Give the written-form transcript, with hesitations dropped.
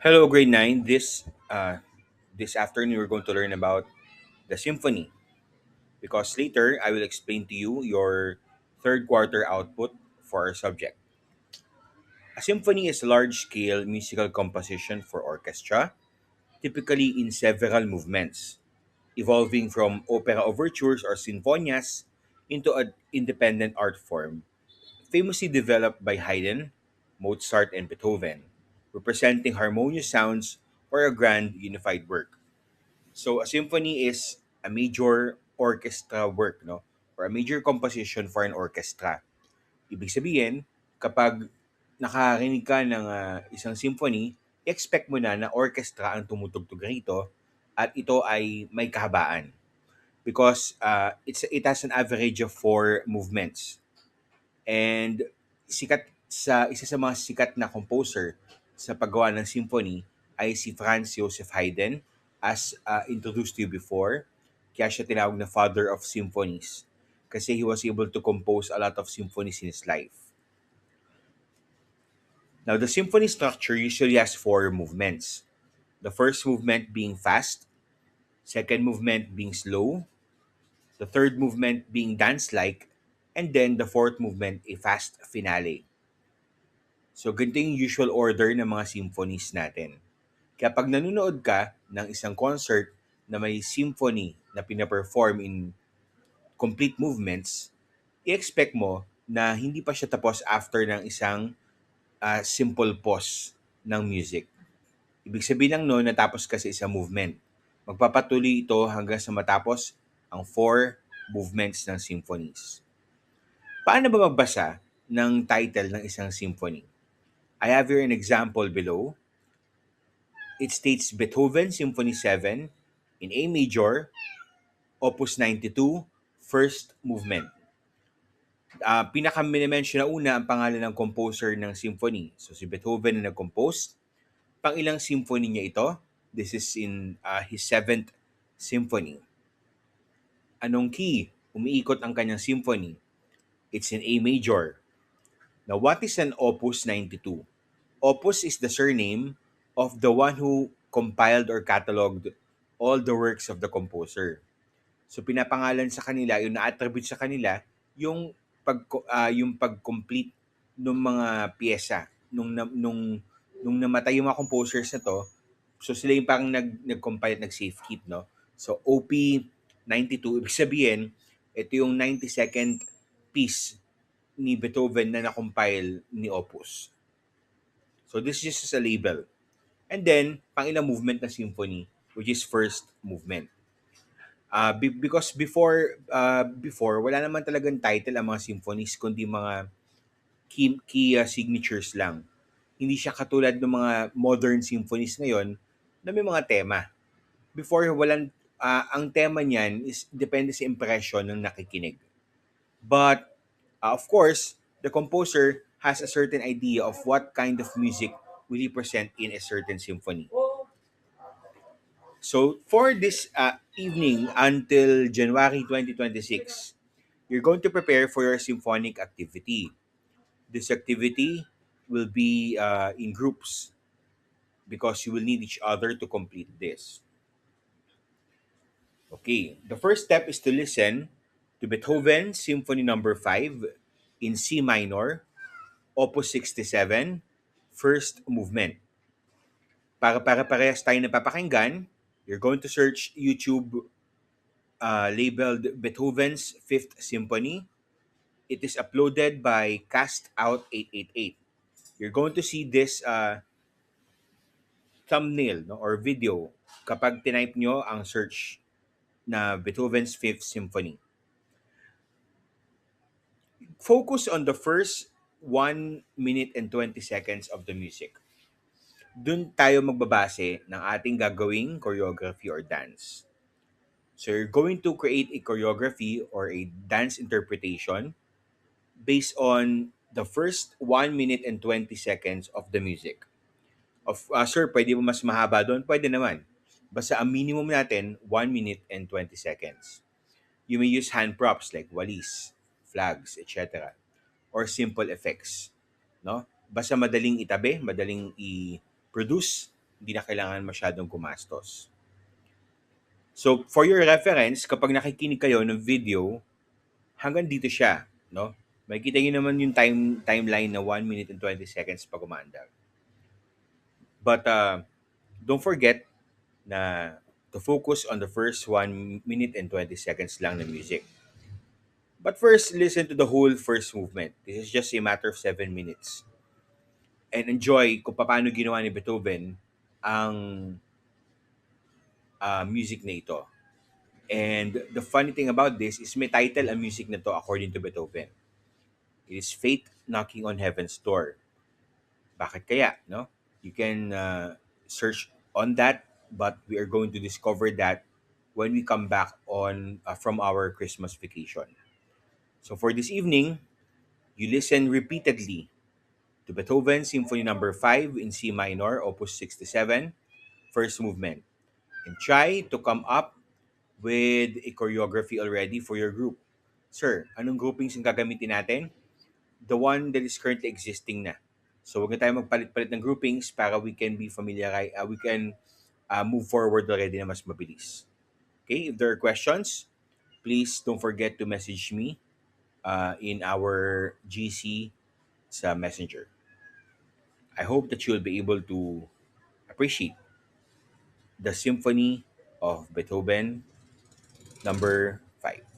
Hello, grade 9. This afternoon we're going to learn about the symphony because later I will explain to you your third quarter output for our subject. A symphony is a large-scale musical composition for orchestra, typically in several movements, evolving from opera overtures or sinfonias into an independent art form, famously developed by Haydn, Mozart, and Beethoven, representing harmonious sounds or a grand unified work. So a symphony is a major orchestra work, no? Or a major composition for an orchestra. Ibig sabihin, kapag nakarinig ka ng isang symphony, expect mo na orchestra ang tumutugtog rito at ito ay may kahabaan because it has an average of four movements. And isa sa mga sikat na composer sa paggawa ng symphony ay si Franz Joseph Haydn, as introduced to you before. Kaya siya tinawag na father of symphonies kasi he was able to compose a lot of symphonies in his life. Now, the symphony structure usually has four movements. The first movement being fast, second movement being slow, the third movement being dance-like, and then the fourth movement a fast finale. So, ganito yung usual order ng mga symphonies natin. Kaya pag nanonood ka ng isang concert na may symphony na pinaperform in complete movements, i-expect mo na hindi pa siya tapos after ng isang simple pause ng music. Ibig sabihin lang no, natapos kasi isang movement. Magpapatuloy ito hanggang sa matapos ang four movements ng symphonies. Paano ba magbasa ng title ng isang symphony? I have here an example below. It states Beethoven Symphony 7 in A major, Opus 92, first movement. Pinaka-mention na una ang pangalan ng composer ng symphony. So si Beethoven na nag-compose. Pang-ilang symphony niya ito? This is in his seventh symphony. Anong key? Umiikot ang kanyang symphony. It's in A major. Now, what is an Opus 92? Opus is the surname of the one who compiled or cataloged all the works of the composer. So pinapangalan sa kanila, yung na-attribute sa kanila, yung pag-complete ng mga piyesa nung namatay yung mga composers na to. So sila yung parang nag-compile at nag-safekeep, no? So OP 92, ibig sabihin, ito yung 92nd piece ni Beethoven na na-compile ni Opus. So this is just a label. And then, pang-ilang movement na symphony, which is first movement. Because before wala naman talagang title ang mga symphonies kundi mga key signatures lang. Hindi siya katulad ng mga modern symphonies ngayon na may mga tema. Before ang tema niyan is depende sa impression ng nakikinig. But of course, the composer has a certain idea of what kind of music will he present in a certain symphony. So for this evening until January 2026, you're going to prepare for your symphonic activity. This activity will be in groups because you will need each other to complete this. Okay, the first step is to listen to Beethoven Symphony Number 5 in C minor, Opus 67, first movement. Para parehas tayo napapakinggan, you're going to search YouTube labeled Beethoven's Fifth Symphony. It is uploaded by Cast Out 888. You're going to see this thumbnail, no, or video kapag tinype nyo ang search na Beethoven's Fifth Symphony. Focus on the first 1 minute and 20 seconds of the music. Doon tayo magbabase ng ating gagawing choreography or dance. So you're going to create a choreography or a dance interpretation based on the first 1 minute and 20 seconds of the music. Sir, pwede mo mas mahaba doon? Pwede naman. Basta ang minimum natin, 1 minute and 20 seconds. You may use hand props like walis, flags, etc. Or simple effects. No? Basta madaling itabi, madaling i-produce, Hindi na kailangan masyadong gumastos. So, for your reference, kapag nakikinig kayo ng video, hanggang dito siya, no? Makikita niyo naman yung timeline na 1 minute and 20 seconds pag umandar. But don't forget na to focus on the first 1 minute and 20 seconds lang ng music. But first, listen to the whole first movement. This is just a matter of 7 minutes. And enjoy kung paano ginawa ni Beethoven ang music na ito. And the funny thing about this is may title ang music na to according to Beethoven. It is Fate Knocking on Heaven's Door. Bakit kaya, no? You can search on that, but we are going to discover that when we come back on from our Christmas vacation. So for this evening, you listen repeatedly to Beethoven Symphony Number 5 in C minor, Opus 67, first movement. And try to come up with a choreography already for your group. Sir, anong groupings yung gagamitin natin? The one that is currently existing na. So, huwag na tayo magpalit-palit ng groupings para we can be familiar, we can move forward already na mas mabilis. Okay, if there are questions, please don't forget to message me in our GC sa Messenger. I hope that you'll be able to appreciate the Symphony of Beethoven number 5.